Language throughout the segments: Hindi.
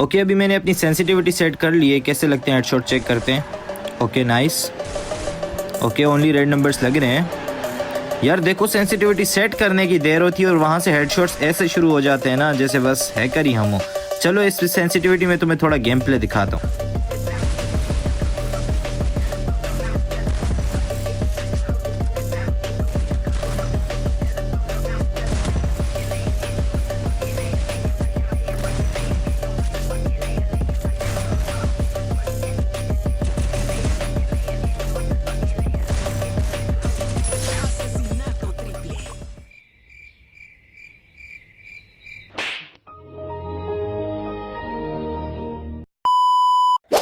ओके, अभी मैंने अपनी सेंसिटिविटी सेट कर ली है। कैसे लगते हैं हेडशॉट चेक करते हैं। Okay nice. Okay only red numbers लग रहे हैं। यार देखो सेंसिटिविटी सेट करने की देर होती है और वहाँ से हेडशॉट्स ऐसे शुरू हो जाते हैं ना जैसे बस हैकर ही हम हो। चलो इस सेंसिटिविटी में तुम्हें थोड़ा गेम प्ले दिखाता हूँ।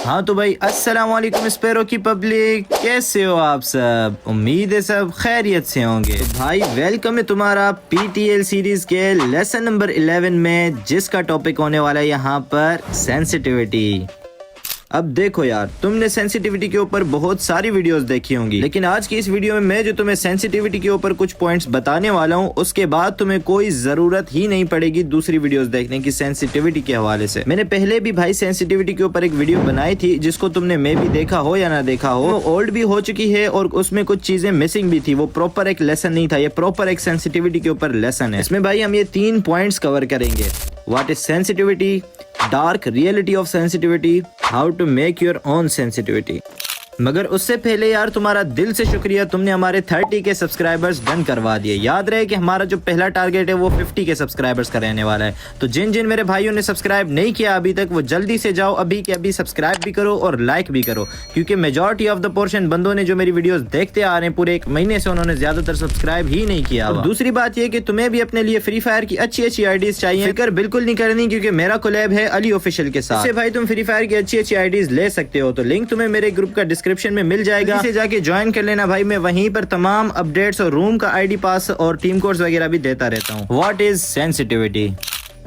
हाँ तो भाई अस्सलाम वालेकुम स्पैरो की पब्लिक, कैसे हो आप सब। उम्मीद है सब खैरियत से होंगे। तो भाई वेलकम है तुम्हारा PTL सीरीज के लेसन नंबर 11 में, जिसका टॉपिक होने वाला है यहाँ पर सेंसिटिविटी। अब देखो यार, तुमने सेंसिटिविटी के ऊपर बहुत सारी वीडियोस देखी होंगी, लेकिन आज की इस वीडियो में मैं जो तुम्हें सेंसिटिविटी के ऊपर कुछ पॉइंट्स बताने वाला हूँ, उसके बाद तुम्हें कोई जरूरत ही नहीं पड़ेगी दूसरी वीडियोस देखने की सेंसिटिविटी के हवाले से। मैंने पहले भी भाई सेंसिटिविटी के ऊपर एक वीडियो बनाई थी, जिसको तुमने मे भी देखा हो या ना देखा हो। वो ओल्ड भी हो चुकी है और उसमें कुछ चीजें मिसिंग भी थी। वो प्रॉपर एक लेसन नहीं था, ये प्रॉपर एक सेंसिटिविटी के ऊपर लेसन है। इसमें भाई हम ये 3 पॉइंट्स कवर करेंगे। What is sensitivity, dark reality of sensitivity, how to make your own sensitivity. मगर उससे पहले यार तुम्हारा दिल से शुक्रिया, तुमने हमारे 30 के सब्सक्राइबर्स डन करवा दिए। याद रहे कि हमारा जो पहला टारगेट है वो 50 के सब्सक्राइबर्स का रहने वाला है। तो जिन जिन मेरे भाइयों ने सब्सक्राइब नहीं किया अभी तक, वो जल्दी से जाओ अभी के अभी सब्सक्राइब भी करो और लाइक भी करो, क्योंकि मेजॉरिटी ऑफ द पोर्शन बंदों ने जो मेरी वीडियोस देखते आ रहे हैं पूरे 1 महीने से, उन्होंने ज्यादातर सब्सक्राइब ही नहीं किया। और दूसरी बात ये कि तुम्हें भी अपने लिए फ्री फायर की अच्छी आईडीज चाहिए, फिक्र बिल्कुल नहीं करनी, क्योंकि मेरा कोलैब है अली ऑफिशियल के साथ। इससे भाई तुम फ्री फायर की अच्छी आईडीज ले सकते हो। तो लिंक तुम्हें मेरे ग्रुप का डिस्क्रिप्शन में मिल जाएगा, से जाके ज्वाइन कर लेना भाई। मैं वहीं पर तमाम अपडेट्स और रूम का ID पास और टीम कोड्स वगैरह भी देता रहता हूँ। What is sensitivity.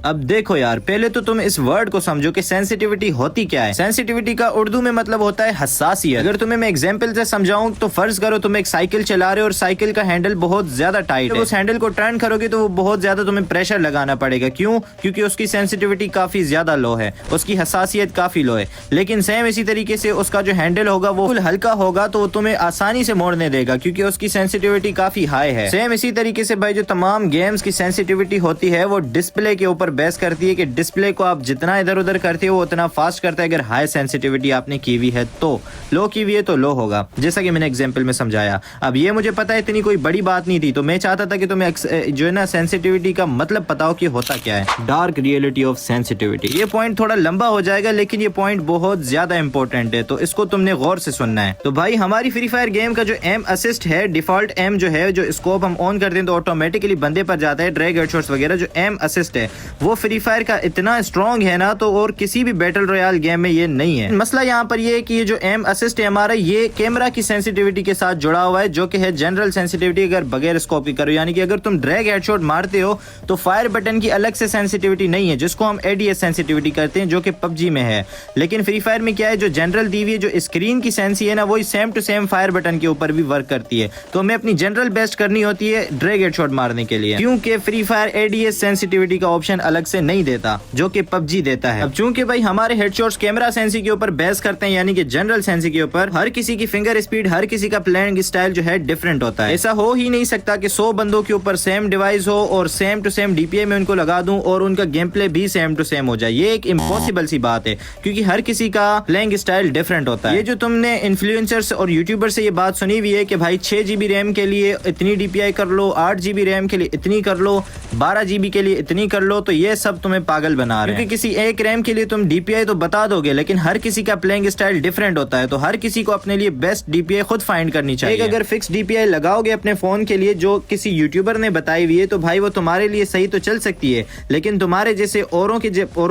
अब देखो यार, पहले तो तुम इस वर्ड को समझो कि सेंसिटिविटी होती क्या है। सेंसिटिविटी का उर्दू में मतलब होता है हसासियत। अगर तुम्हें मैं एग्जांपल से समझाऊं तो फर्ज करो तुम एक साइकिल चला रहे हो और साइकिल का हैंडल बहुत ज्यादा टाइट है। उस हैंडल को टर्न करोगे तो वो बहुत ज्यादा तुम्हें प्रेशर लगाना पड़ेगा। क्यों? क्योंकि उसकी सेंसिटिविटी काफी ज्यादा लो है, उसकी हसासियत काफी लो है। लेकिन सेम इसी तरीके से उसका जो हैंडल होगा वो हल्का होगा तो वो तुम्हें आसानी से मोड़ने देगा, क्योंकि उसकी सेंसिटिविटी काफी हाई है। सेम इसी तरीके से भाई जो तमाम गेम्स की सेंसिटिविटी होती है वो डिस्प्ले के ऊपर बेस करती है कि डिस्प्ले को आप जितना इधर उधर करते हो वो उतना फास्ट करता है। अगर हाई सेंसिटिविटी आपने की हुई है तो, लो की हुई है तो लो होगा, जैसा कि मैंने एग्जांपल में समझाया। अब ये मुझे पता है इतनी कोई बड़ी बात नहीं थी, तो मैं चाहता था कि तुम्हें जो है ना सेंसिटिविटी का मतलब पता हो कि होता क्या है। डार्क रियलिटी ऑफ सेंसिटिविटी, ये पॉइंट थोड़ा लंबा हो जाएगा, लेकिन ये पॉइंट बहुत ज्यादा इंपॉर्टेंट है, तो इसको तुमने गौर से सुनना है। तो भाई हमारी फ्री फायर गेम का जो एम असिस्ट है, डिफॉल्ट एम जो है, जो स्कोप हम ऑन करते हैं तो ऑटोमेटिकली बंदे पर जाता है, ड्रैग हेडशॉट्स वगैरह। जो एम असिस्ट है वो फ्री फायर का इतना स्ट्रॉन्ग है ना, तो और किसी भी बैटल रॉयल गेम में ये नहीं है। मसला यहाँ पर ये है कि ये जो एम असिस्ट है हमारा, ये कैमरा की सेंसिटिविटी के साथ जुड़ा हुआ है, जो कि है जनरल सेंसिटिविटी अगर बगैर स्कोप की करो। यानी कि अगर तुम ड्रैग हेडशॉट मारते हो तो फायर बटन की अलग से सेंसिटिविटी नहीं है, जिसको हम ADS सेंसिटिविटी करते हैं, जो कि PUBG में है। लेकिन फ्री फायर में क्या है, जो जनरल दी हुई है, जो स्क्रीन की सेंसी है ना, वही same to same fire button के ऊपर भी वर्क करती है। तो हमें अपनी जनरल बेस्ट करनी होती है ड्रैग हेडशॉट मारने के लिए, क्योंकि फ्री फायर ADS सेंसिटिविटी का ऑप्शन अलग से नहीं देता, जो कि PUBG देता है। अब चूंकि भाई हमारे हेडशॉट्स कैमरा सेंसी के ऊपर बेस करते हैं, यानी कि जनरल सेंसी के ऊपर, हर किसी की फिंगर स्पीड, हर किसी का प्लेइंग स्टाइल जो है डिफरेंट होता है। ऐसा हो ही नहीं सकता कि 100 बंदों के ऊपर सेम डिवाइस हो और सेम टू सेम DPI में उनको लगा दूं और उनका गेम प्ले भी सेम टू सेम हो जाए। ये एक इम्पॉसिबल सी बात है, क्योंकि हर किसी का प्लेइंग स्टाइल डिफरेंट होता है। ये जो तुमने इन्फ्लुएंसर्स और यूट्यूबर से ये बात सुनी हुई है कि भाई 6 GB रैम के लिए इतनी DPI कर लो, 8 GB रैम के लिए इतनी कर लो, 12 GB के लिए इतनी कर लो, तो ये सब तुम्हें पागल बना रहे हैं। क्योंकि किसी एक रैम के लिए तुम DPI तो बता दोगे, लेकिन हर किसी का प्लेइंग स्टाइल डिफरेंट होता है, तो हर किसी को अपने लिए बेस्ट DPI खुद फाइंड करनी चाहिए। एक अगर फिक्स DPI लगाओगे अपने फोन के लिए जो किसी यूट्यूबर ने बताई हुई है, तो भाई वो तुम्हारे लिए सही तो चल सकती है, लेकिन तुम्हारे जैसे औरों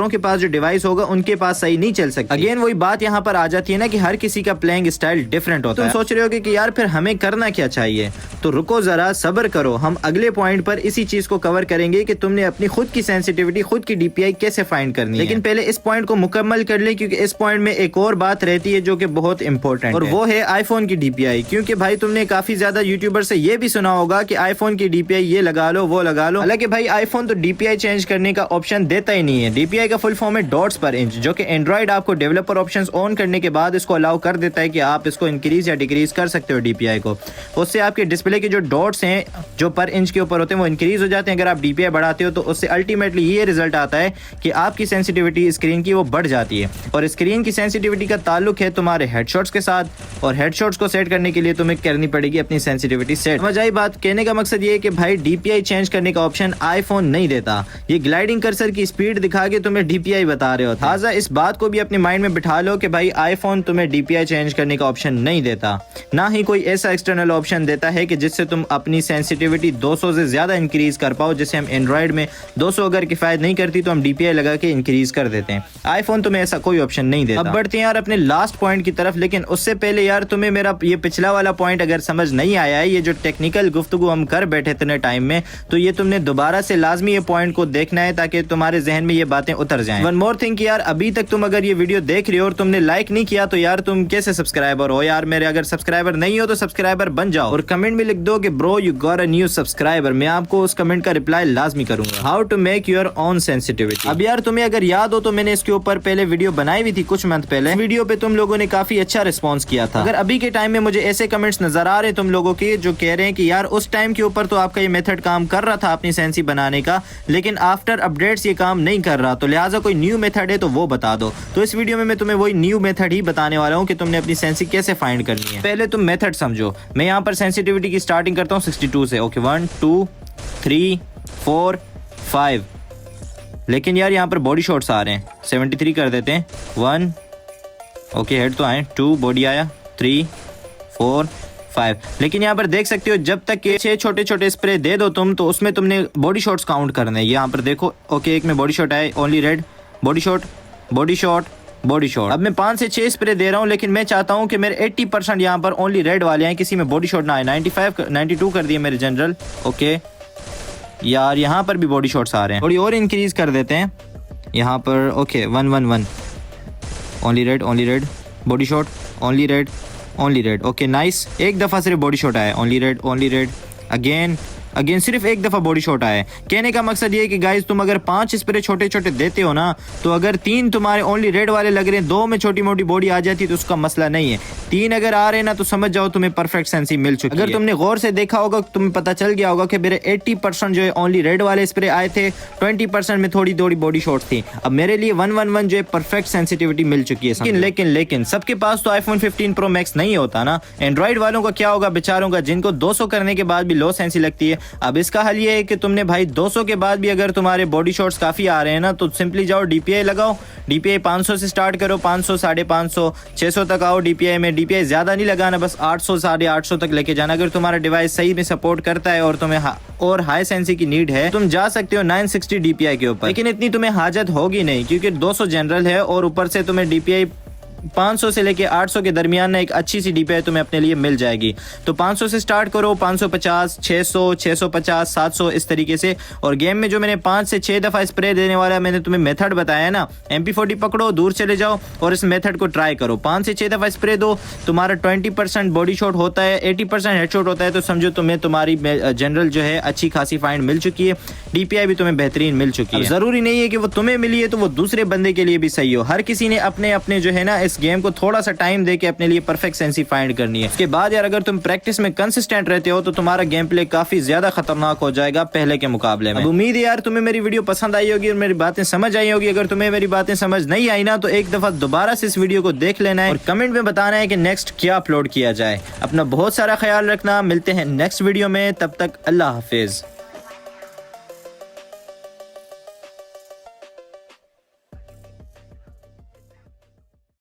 के पास जो डिवाइस होगा उनके पास सही नहीं चल सकती। अगेन वही बात यहाँ पर आ जाती है ना कि हर किसी का प्लेइंग स्टाइल डिफरेंट होता है। तुम सोच रहे होगे कि यार फिर हमें करना क्या चाहिए, तो रुको जरा, सब्र करो, हम अगले पॉइंट पर इसी चीज को कवर करेंगे कि तुमने अपनी खुद की सेंसिटिविटी सेंसिटिविटी, खुद की डीपीआई कैसे फाइंड करनी है। लेकिन पहले इस पॉइंट को मुकम्मल कर ले, क्योंकि इस पॉइंट में एक और बात रहती है जो कि बहुत इंपॉर्टेंट है, और वो है आईफोन की डीपीआई। क्योंकि भाई तुमने काफी ज्यादा यूट्यूबर से ये भी सुना होगा कि आईफोन की डीपीआई ये लगा लो वो लगा लो। हालांकि भाई आईफोन तो डीपीआई चेंज करने का ऑप्शन देता ही नहीं है। डीपीआई का फुल फॉर्म है डॉट्स पर इंच, जो कि एंड्रॉइड आपको डेवलपर ऑप्शंस ऑन करने के बाद इसको अलाउ कर देता है कि आप इसको इंक्रीज या डिक्रीज कर सकते हो डीपीआई को। उससे आपके डिस्प्ले के जो डॉट्स हैं जो पर इंच के ऊपर होते हैं वो इंक्रीज हो जाते हैं। अगर आप डीपीआई बढ़ाते हो तो उससे अल्टीमेटली ये रिजल्ट आता है कि आपकी सेंसिटिविटी स्क्रीन की वो बढ़ जाती है। और स्क्रीन की सेंसिटिविटी का ताल्लुक है तुम्हारे हेडशॉट्स के साथ, और हेडशॉट्स को सेट करने के लिए तुम्हें करनी पड़ेगी अपनी सेंसिटिविटी सेट। समझ आई बात? कहने का मकसद ये है कि भाई डीपीआई चेंज करने का ऑप्शन आईफोन नहीं देता। ये ग्लाइडिंग कर्सर की स्पीड दिखा के तुम्हें डीपीआई बता रहे हो। लिहाजा इस बात को भी अपने माइंड में बिठा लो कि भाई आईफोन तुम्हें डीपीआई चेंज करने का ऑप्शन नहीं देता, ना ही कोई ऐसा एक्सटर्नल ऑप्शन देता है कि जिससे तुम अपनी सेंसिटिविटी 200 से ज्यादा इंक्रीज कर पाओ। जैसे हम एंड्रॉइड में 200 अगर किफायत नहीं करती तो हम डीपीआई लगा के इंक्रीज कर देते हैं। आईफोन तुम्हें ऐसा कोई ऑप्शन नहीं देता। अब बढ़ते हैं यार अपने लास्ट पॉइंट की तरफ, लेकिन उससे पहले यार तुम्हें मेरा ये पिछला वाला पॉइंट अगर समझ नहीं आया है, ये जो टेक्निकल गुफ्तगू हम कर बैठे इतने टाइम में, तो ये तुमने दोबारा से लाजमी ये पॉइंट को देखना है ताकि तुम्हारे जहन में ये बातें उतर जाएं। वन मोर थिंग यार, अभी तक तुम अगर ये वीडियो देख रहे हो और तुमने लाइक नहीं किया तो यार तुम कैसे सब्सक्राइबर हो यार मेरे? अगर सब्सक्राइबर नहीं हो तो सब्सक्राइबर बन जाओ, और कमेंट में लिख दो कि bro you got a new subscriber. मैं आपको उस कमेंट का रिप्लाई लाजमी करूंगा। How to make your own sensitivity. अब यार तुम्हें अगर याद हो तो मैंने इसके ऊपर पहले वीडियो बनाई हुई थी कुछ मंथ पहले। वीडियो पे तुम लोगों ने काफी अच्छा रिस्पॉन्स किया था। अगर अभी के टाइम में मुझे ऐसे कमेंट्स नजर आ रहे हैं तुम लोगों के जो कह रहे हैं कि यार उस टाइम के ऊपर तो आपका ये मेथड काम कर रहा था अपनी सेंसी बनाने का, लेकिन आफ्टर अपडेट्स ये काम नहीं कर रहा, तो लिहाजा कोई न्यू मेथड है तो वो बता दो। तो इस वीडियो में मैं तुम्हें वही न्यू मेथड ही बताने वाला हूँ कि तुमने अपनी सेंसी कैसे फाइंड करनी है। पहले तुम मेथड समझो। मैं यहाँ पर सेंसिटिविटी की स्टार्टिंग करता हूँ 62 से। ओके 1 2 3 4 5, लेकिन यार यहाँ पर बॉडी शॉट्स आ रहे हैं। 73 कर देते हैं। 1 ओके हेड तो आए, 2 बॉडी आया, 3 4 5, लेकिन यहाँ पर देख सकते हो जब तक के 6 छोटे छोटे स्प्रे दे दो तुम तो उसमें तुमने बॉडी शॉट्स काउंट करने हैं। यहाँ पर देखो ओके एक में बॉडी शॉट आए, only red, body shot body shot body shot. अब मैं 5 से 6 स्प्रे दे रहा हूँ, लेकिन मैं चाहता हूँ कि मेरे 80% यहाँ पर ओनली रेड वाले हैं, किसी में बॉडी शॉट ना आए। 92 कर दिए मेरे जनरल। ओके यार यहाँ पर भी बॉडी शॉट्स आ रहे हैं, थोड़ी और इंक्रीज कर देते हैं यहाँ पर। Okay 1 1 1, only red body shot, only red. Okay nice, एक दफ़ा सिर्फ बॉडी शॉट आया, ओनली रेड अगेन सिर्फ एक दफ़ा बॉडी शॉट आया। कहने का मकसद ये है कि गाइस तुम अगर 5 स्प्रे छोटे छोटे देते हो ना, तो अगर 3 तुम्हारे ओनली रेड वाले लग रहे हैं, 2 में छोटी मोटी बॉडी आ जाती है तो उसका मसला नहीं है। 3 अगर आ रहे हैं ना तो समझ जाओ तुम्हें परफेक्ट सेंसी मिल चुकी है। अगर तुमने गौर से देखा होगा तुम्हें पता चल गया होगा कि मेरे 80% जो है ओनली रेड वाले स्प्रे आए थे, 20% में थोड़ी थोड़ी बॉडी शॉट थी। अब मेरे लिए 111 जो है परफेक्ट सेंसिटिविटी मिल चुकी है। लेकिन सबके पास तो आईफोन 15 प्रो मैक्स नहीं होता ना। एंड्रॉइड वालों का क्या होगा बेचारों का, जिनको 200 करने के बाद भी लो सेंसी लगती है। अब इसका हल ये है कि तुमने भाई 200 के बाद भी अगर तुम्हारे बॉडी शॉट्स काफी आ रहे हैं ना, तो सिंपली जाओ डीपीआई लगाओ। डीपीआई 500 से स्टार्ट करो, 500 550 600 तक आओ डीपीआई में। डीपीआई ज्यादा नहीं लगाना, बस 800 850 तक लेके जाना। अगर तुम्हारा डिवाइस सही में सपोर्ट करता है और तुम्हें और हाई सेंसी की नीड है, तुम जा सकते हो 960 डीपीआई के ऊपर। लेकिन इतनी तुम्हें हाजत होगी नहीं, क्योंकि 200 जनरल है और ऊपर से तुम्हें डीपीआई 500 से लेके 800 के दरमियान ना एक अच्छी सी डीपीआई तुम्हें अपने लिए मिल जाएगी। तो 500 से स्टार्ट करो, 550 600 650 700 इस तरीके से। और गेम में जो मैंने 5 से 6 दफ़ा स्प्रे देने वाला मैंने तुम्हें मेथड बताया ना, MP40 पकड़ो, दूर चले जाओ और इस मेथड को ट्राई करो। 5 से 6 दफ़ा स्प्रे दो, तुम्हारा 20% बॉडी शॉट होता है, 80% हेडशॉट होता है, तो समझो तुम्हें तुम्हारी जनरल जो है अच्छी खासी फाइंड मिल चुकी है। डीपीआई भी तुम्हें बेहतरीन मिल चुकी है। जरूरी नहीं है कि वो तुम्हें मिली है तो वो दूसरे बंदे के लिए भी सही हो। हर किसी ने अपने अपने जो है ना इस गेम को थोड़ा सा टाइम दे के अपने लिए परफेक्ट सेंसी फाइंड करनी है। उसके बाद यार अगर तुम प्रैक्टिस में कंसिस्टेंट रहते हो तो तुम्हारा गेम प्ले काफी ज्यादा खतरनाक हो जाएगा पहले के मुकाबले में। उम्मीद है यार तुम्हें मेरी वीडियो पसंद आई होगी और मेरी बातें समझ आई होगी। अगर तुम्हें मेरी बातें समझ नहीं आई ना, तो एक दफा दोबारा से इस वीडियो को देख लेना है और कमेंट में बताना है कि नेक्स्ट क्या अपलोड किया जाए। अपना बहुत सारा ख्याल रखना, मिलते हैं नेक्स्ट वीडियो में, तब तक अल्लाह हाफिज।